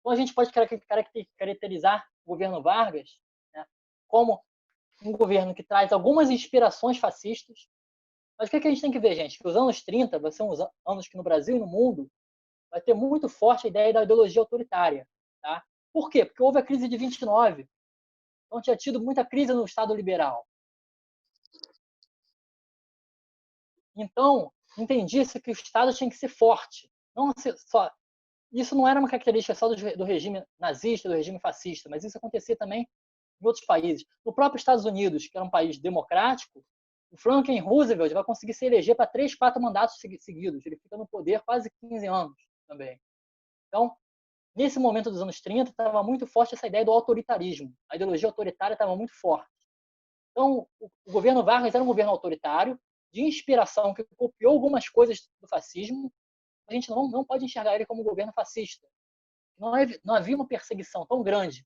Então, a gente pode caracterizar o governo Vargas, né, como um governo que traz algumas inspirações fascistas. Mas o que a gente tem que ver, gente? Que os anos 30 vai ser uns anos que no Brasil e no mundo vai ter muito forte a ideia da ideologia autoritária. Tá? Por quê? Porque houve a crise de 29. Então, tinha tido muita crise no Estado liberal. Então, entendia-se que o Estado tinha que ser forte. Não só. Isso não era uma característica só do regime nazista, do regime fascista, mas isso acontecia também em outros países. No próprio Estados Unidos, que era um país democrático, o Franklin Roosevelt vai conseguir se eleger para 3, 4 mandatos seguidos. Ele fica no poder quase 15 anos também. Então, nesse momento dos anos 30, estava muito forte essa ideia do autoritarismo. A ideologia autoritária estava muito forte. Então, o governo Vargas era um governo autoritário, de inspiração, que copiou algumas coisas do fascismo. A gente não pode enxergar ele como um governo fascista. Não havia uma perseguição tão grande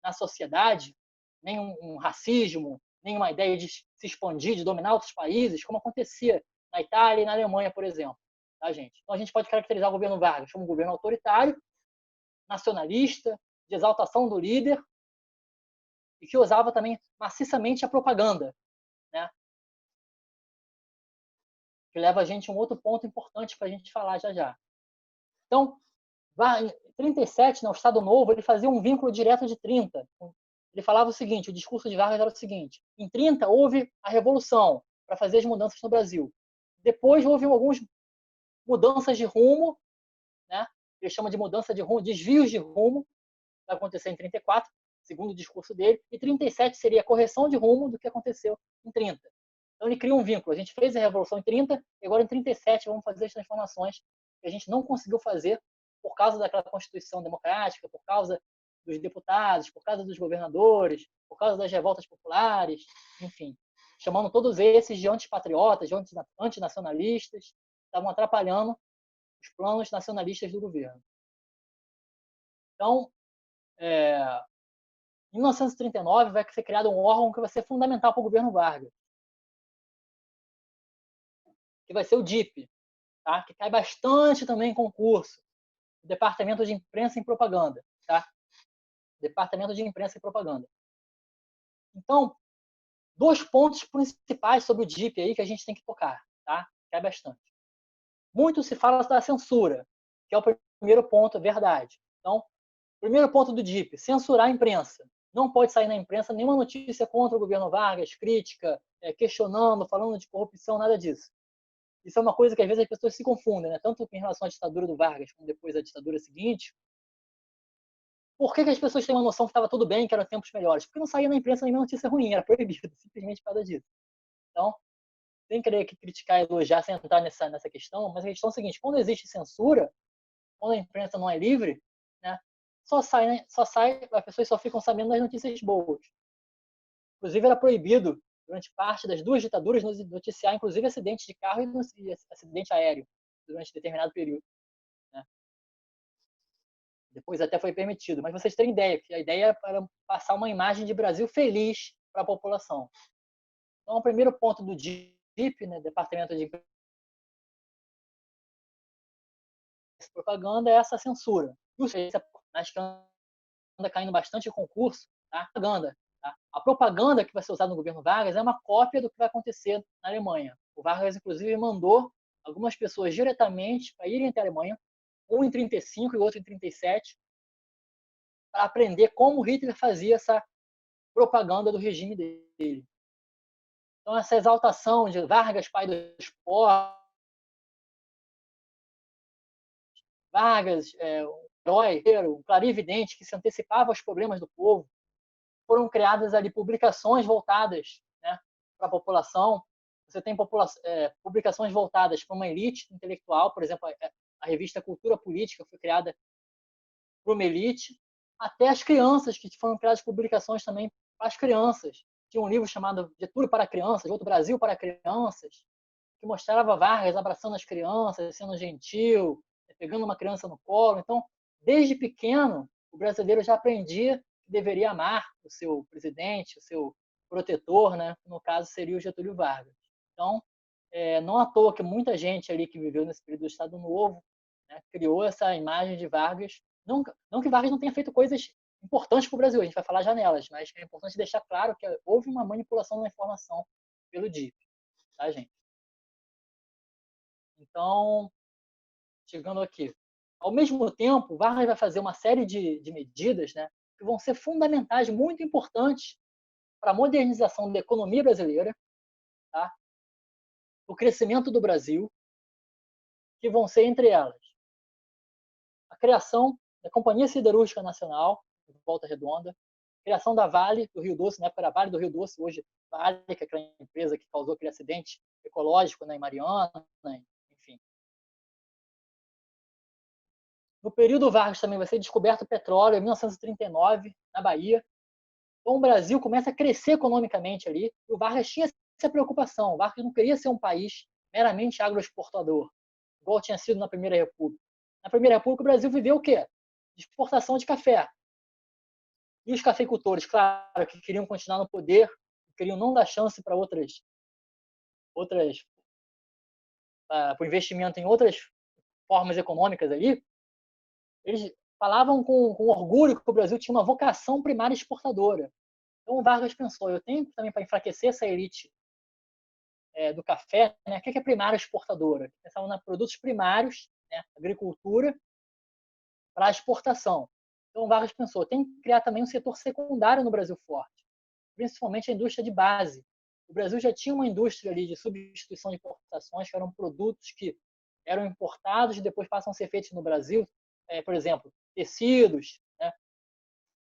na sociedade, nem um racismo, nem uma ideia de se expandir, de dominar outros países, como acontecia na Itália e na Alemanha, por exemplo. Tá, gente? Então, a gente pode caracterizar o governo Vargas como um governo autoritário, nacionalista, de exaltação do líder, e que usava também maciçamente a propaganda, né? Que leva a gente a um outro ponto importante para a gente falar já já. Então, em 37, no Estado Novo, ele fazia um vínculo direto de 30. Ele falava o seguinte, o discurso de Vargas era o seguinte: em 30 houve a Revolução para fazer as mudanças no Brasil. Depois houve algumas mudanças de rumo, né? Ele chama de mudança de rumo, desvios de rumo, vai acontecer em 34, segundo o discurso dele, e 37 seria a correção de rumo do que aconteceu em 30. Então ele cria um vínculo. A gente fez a Revolução em 30, e agora em 37 vamos fazer as transformações que a gente não conseguiu fazer por causa daquela Constituição democrática, por causa dos deputados, por causa dos governadores, por causa das revoltas populares, enfim, chamando todos esses de antipatriotas, de antinacionalistas, estavam atrapalhando os planos nacionalistas do governo. Então, em 1939 vai ser criado um órgão que vai ser fundamental para o governo Vargas, que vai ser o DIP, tá? Que cai bastante também em concurso, o Departamento de Imprensa e Propaganda, tá? Departamento de Imprensa e Propaganda. Então, 2 pontos principais sobre o DIP aí que a gente tem que tocar, tá? Cai bastante. Muito se fala da censura, que é o primeiro ponto, é verdade. Então, primeiro ponto do DIP, censurar a imprensa. Não pode sair na imprensa nenhuma notícia contra o governo Vargas, crítica, questionando, falando de corrupção, nada disso. Isso é uma coisa que às vezes as pessoas se confundem, né? Tanto em relação à ditadura do Vargas como depois à ditadura seguinte. Por que as pessoas têm uma noção que estava tudo bem, que eram tempos melhores? Porque não saía na imprensa nenhuma notícia ruim, era proibido, simplesmente por causa disso. Então, sem querer criticar e elogiar, sem entrar nessa questão, mas a questão é a seguinte: quando existe censura, quando a imprensa não é livre, né, só sai, as pessoas só ficam sabendo das notícias boas. Inclusive, era proibido, durante parte das 2 ditaduras, noticiar, inclusive, acidentes de carro e acidente aéreo, durante determinado período. Né? Depois até foi permitido. Mas vocês têm ideia, que a ideia era passar uma imagem de Brasil feliz para a população. Então, o primeiro ponto do DIP, né, Departamento de Propaganda, é essa censura. Mas que anda caindo bastante concurso, tá? Propaganda. Tá? A propaganda que vai ser usada no governo Vargas é uma cópia do que vai acontecer na Alemanha. O Vargas, inclusive, mandou algumas pessoas diretamente para irem até a Alemanha, um em 35 e outro em 37, para aprender como Hitler fazia essa propaganda do regime dele. Então, essa exaltação de Vargas, pai dos pobres, Vargas, um herói, um clarividente que se antecipava aos problemas do povo, foram criadas ali publicações voltadas, né, para a população. Você tem publicações voltadas para uma elite intelectual, por exemplo, a revista Cultura Política foi criada para uma elite, até as crianças, que foram criadas publicações também para as crianças. Tinha um livro chamado Getúlio para Crianças, outro Brasil para Crianças, que mostrava Vargas abraçando as crianças, sendo gentil, pegando uma criança no colo. Então, desde pequeno, o brasileiro já aprendia que deveria amar o seu presidente, o seu protetor, né? No caso seria o Getúlio Vargas. Então, não à toa que muita gente ali que viveu nesse período do Estado Novo, né, criou essa imagem de Vargas não que Vargas não tenha feito coisas importantes para o Brasil, a gente vai falar janelas, mas é importante deixar claro que houve uma manipulação da informação pelo DIP, tá, gente? Então, chegando aqui. Ao mesmo tempo, Vargas vai fazer uma série de medidas, né, que vão ser fundamentais, muito importantes para a modernização da economia brasileira, tá? O crescimento do Brasil, que vão ser, entre elas, a criação da Companhia Siderúrgica Nacional, de Volta Redonda, a criação da Vale do Rio Doce, na época era Vale do Rio Doce, hoje Vale, que é aquela empresa que causou aquele acidente ecológico, né, em Mariana, enfim. No período Vargas também vai ser descoberto o petróleo, em 1939, na Bahia. Então o Brasil começa a crescer economicamente ali, e o Vargas tinha essa preocupação. O Vargas não queria ser um país meramente agroexportador, igual tinha sido na Primeira República. Na Primeira República, o Brasil viveu o quê? De exportação de café. E os cafeicultores, claro, que queriam continuar no poder, queriam não dar chance para para o investimento em outras formas econômicas ali, eles falavam com orgulho que o Brasil tinha uma vocação primária exportadora. Então o Vargas pensou, eu tenho também para enfraquecer essa elite do café, né? O que é primária exportadora? Pensavam em produtos primários, né? Agricultura, para exportação. Então o Vargas pensou, tem que criar também um setor secundário no Brasil forte, principalmente a indústria de base. O Brasil já tinha uma indústria ali de substituição de importações, que eram produtos que eram importados e depois passam a ser feitos no Brasil, por exemplo, tecidos, né?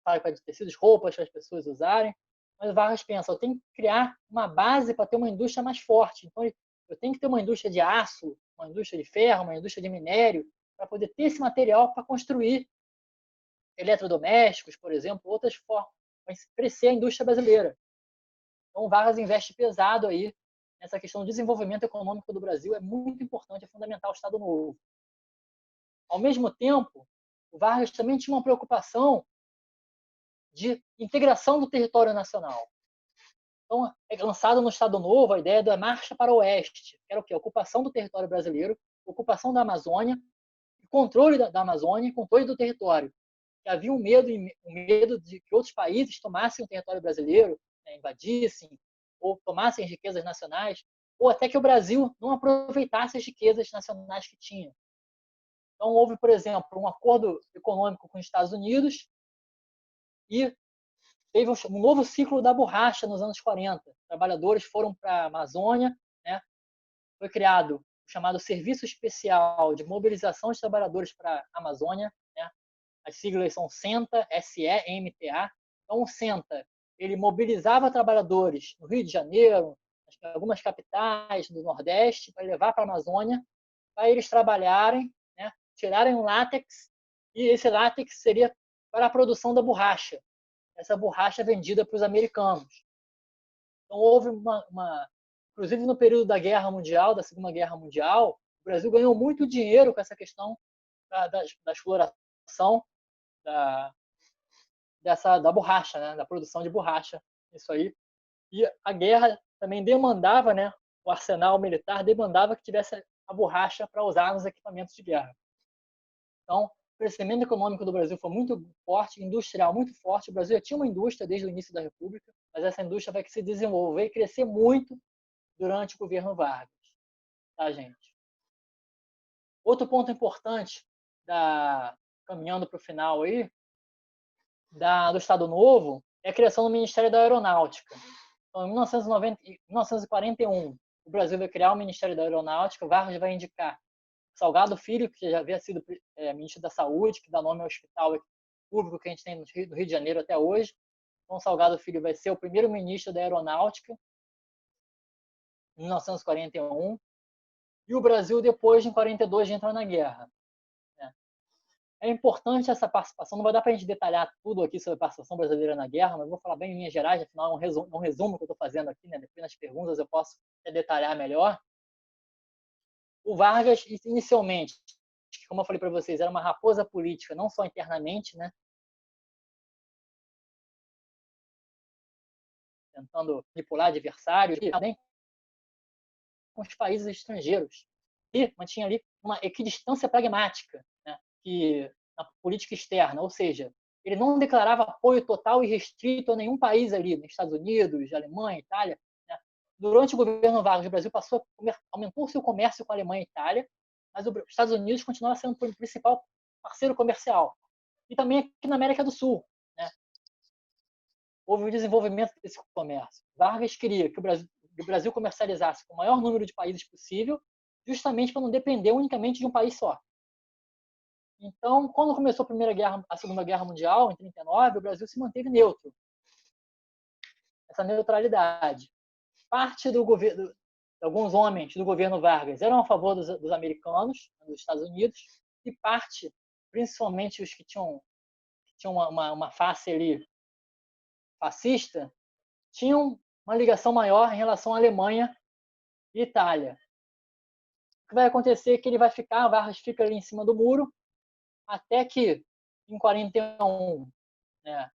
Fábrica de tecidos, roupas para as pessoas usarem. Mas o Vargas pensa, eu tenho que criar uma base para ter uma indústria mais forte. Então, eu tenho que ter uma indústria de aço, uma indústria de ferro, uma indústria de minério, para poder ter esse material para construir eletrodomésticos, por exemplo, outras formas, para crescer a indústria brasileira. Então, o Vargas investe pesado aí nessa questão do desenvolvimento econômico do Brasil. É muito importante, é fundamental o Estado Novo. Ao mesmo tempo, o Vargas também tinha uma preocupação de integração do território nacional. Então, é lançado no Estado Novo a ideia da marcha para o oeste, que era o quê? A ocupação do território brasileiro, ocupação da Amazônia, controle da Amazônia, controle do território. Que havia um medo de que outros países tomassem o território brasileiro, né, invadissem, ou tomassem as riquezas nacionais, ou até que o Brasil não aproveitasse as riquezas nacionais que tinha. Então, houve, por exemplo, um acordo econômico com os Estados Unidos e teve um novo ciclo da borracha nos anos 40. Trabalhadores foram para a Amazônia, né? Foi criado o chamado Serviço Especial de Mobilização de Trabalhadores para a Amazônia, né? As siglas são SENTA, SEMTA. Então, o SENTA, ele mobilizava trabalhadores no Rio de Janeiro, algumas capitais do Nordeste, para levar para a Amazônia, para eles trabalharem, né? Tirarem o látex, e esse látex seria para a produção da borracha. Essa borracha vendida para os americanos. Então, houve inclusive no período da Guerra Mundial, da Segunda Guerra Mundial, o Brasil ganhou muito dinheiro com essa questão da exploração da borracha, né? Da produção de borracha, isso aí. E a guerra também demandava, né? O arsenal militar demandava que tivesse a borracha para usar nos equipamentos de guerra. Então, o crescimento econômico do Brasil foi muito forte, industrial muito forte. O Brasil já tinha uma indústria desde o início da República, mas essa indústria vai se desenvolver e crescer muito durante o governo Vargas, tá, gente? Outro ponto importante, caminhando para o final aí, do Estado Novo, é a criação do Ministério da Aeronáutica. Então, em 1941, o Brasil vai criar o Ministério da Aeronáutica, Vargas vai indicar Salgado Filho, que já havia sido ministro da Saúde, que dá nome ao hospital público que a gente tem no Rio de Janeiro até hoje. Então, Salgado Filho vai ser o primeiro ministro da Aeronáutica, em 1941. E o Brasil, depois, em 42, entra na guerra. É importante essa participação, não vai dar para a gente detalhar tudo aqui sobre a participação brasileira na guerra, mas vou falar bem em linhas gerais, afinal é um resumo que eu estou fazendo aqui, né? Depois nas perguntas eu posso detalhar melhor. O Vargas, inicialmente, como eu falei para vocês, era uma raposa política, não só internamente, né? Tentando manipular adversários, e também com os países estrangeiros. E mantinha ali uma equidistância pragmática, né? Que na política externa, ou seja, ele não declarava apoio total e restrito a nenhum país ali, nos Estados Unidos, Alemanha, Itália, né? Durante o governo Vargas, o Brasil aumentou seu comércio com a Alemanha e Itália, mas os Estados Unidos continuava sendo o principal parceiro comercial. E também aqui na América do Sul, né? Houve o desenvolvimento desse comércio. Vargas queria que o Brasil comercializasse com o maior número de países possível, justamente para não depender unicamente de um país só. Então, quando começou a Segunda Guerra Mundial, em 1939, o Brasil se manteve neutro. Essa neutralidade. Parte do governo, alguns homens do governo Vargas eram a favor dos americanos, dos Estados Unidos, e parte, principalmente os que tinham uma face ali fascista, tinham uma ligação maior em relação à Alemanha e Itália. O que vai acontecer é que Vargas fica ali em cima do muro, até que em 41, né,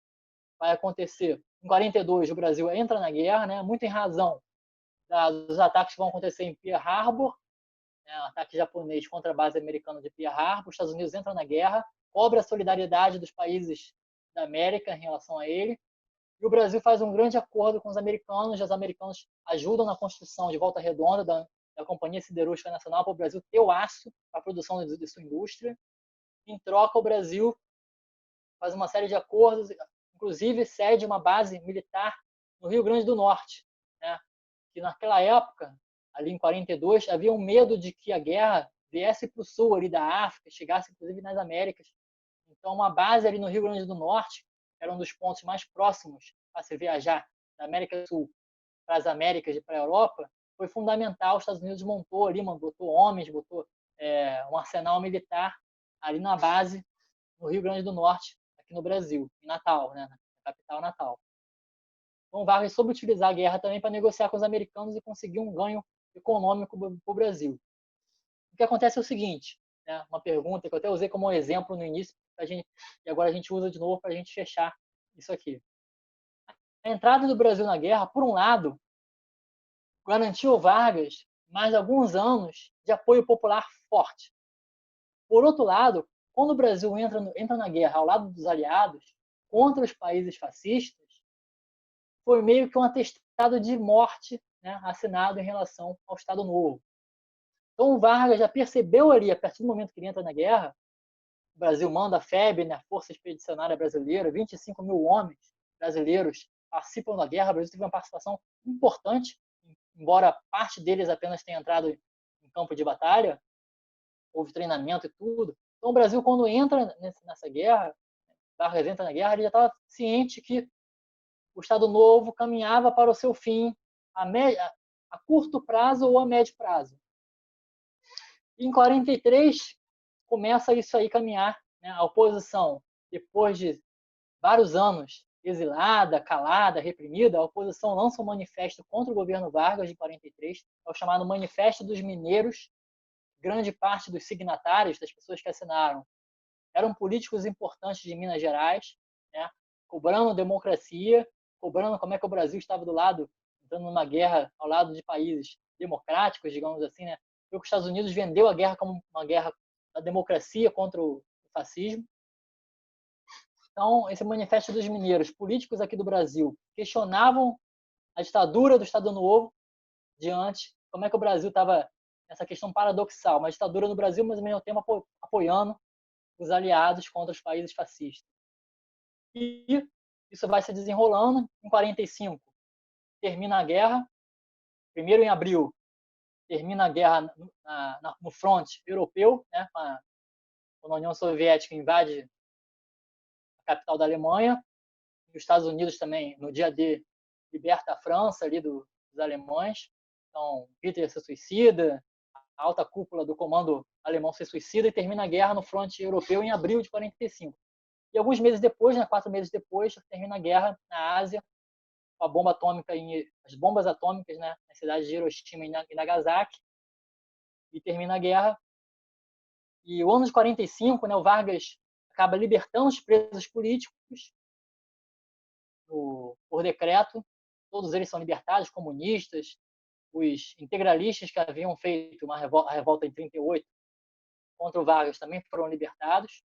vai acontecer. Em 42 o Brasil entra na guerra, né, muito em razão dos ataques que vão acontecer em Pearl Harbor, né, um ataque japonês contra a base americana de Pearl Harbor. Os Estados Unidos entram na guerra, cobra a solidariedade dos países da América em relação a ele, e o Brasil faz um grande acordo com os americanos ajudam na construção de Volta Redonda, da Companhia Siderúrgica Nacional, para o Brasil ter o aço para a produção de sua indústria. Em troca, o Brasil faz uma série de acordos, inclusive cede uma base militar no Rio Grande do Norte, né? Que naquela época, ali em 42, havia um medo de que a guerra viesse para o sul ali da África, chegasse inclusive nas Américas. Então, uma base ali no Rio Grande do Norte era um dos pontos mais próximos a se viajar da América do Sul para as Américas e para a Europa. Foi fundamental. Os Estados Unidos botou homens, botou um arsenal militar ali na base no Rio Grande do Norte, aqui no Brasil, em Natal, né, na capital Natal. Então, Vargas soube utilizar a guerra também para negociar com os americanos e conseguir um ganho econômico para o Brasil. O que acontece é o seguinte, né, uma pergunta que eu até usei como exemplo no início, e agora a gente usa de novo para a gente fechar isso aqui. A entrada do Brasil na guerra, por um lado, garantiu ao Vargas mais alguns anos de apoio popular forte. Por outro lado, quando o Brasil entra na guerra ao lado dos aliados, contra os países fascistas, foi meio que um atestado de morte, né, assinado em relação ao Estado Novo. Então o Vargas já percebeu ali, a partir do momento que ele entra na guerra, o Brasil manda a FEB, né, a Força Expedicionária Brasileira, 25 mil homens brasileiros participam da guerra. O Brasil teve uma participação importante, embora parte deles apenas tenha entrado em campo de batalha, houve treinamento e tudo. Então o Brasil, quando entra nessa guerra, Vargas entra na guerra, ele já estava ciente que o Estado Novo caminhava para o seu fim a curto prazo ou a médio prazo. E em 43 começa isso aí caminhar, né? A oposição, depois de vários anos exilada, calada, reprimida, a oposição lança um manifesto contra o governo Vargas de 43, é o chamado Manifesto dos Mineiros. Grande parte dos signatários, das pessoas que assinaram, eram políticos importantes de Minas Gerais, né? Cobrando democracia, cobrando como é que o Brasil estava entrando numa guerra ao lado de países democráticos, digamos assim, né? Porque os Estados Unidos vendeu a guerra como uma guerra da democracia contra o fascismo. Então, esse Manifesto dos Mineiros, políticos aqui do Brasil, questionavam a ditadura do Estado Novo diante como é que o Brasil estava nessa questão paradoxal, uma ditadura no Brasil, mas ao mesmo tempo apoiando os aliados contra os países fascistas. E isso vai se desenrolando. Em 45 termina a guerra. Primeiro em abril termina a guerra no fronte europeu, né? Quando a União Soviética invade a capital da Alemanha. E os Estados Unidos também, no dia D, liberta a França ali dos alemães. Então, Hitler se suicida, a alta cúpula do comando alemão se suicida e termina a guerra no fronte europeu em abril de 45. E alguns meses depois, né, 4 meses depois, termina a guerra na Ásia, com a bomba atômica as bombas atômicas, né, nas cidades de Hiroshima e Nagasaki, e termina a guerra. E o ano de 45, né, o Vargas acaba libertando os presos políticos por decreto. Todos eles são libertados, comunistas, os integralistas que haviam feito a revolta em 38 contra o Vargas também foram libertados.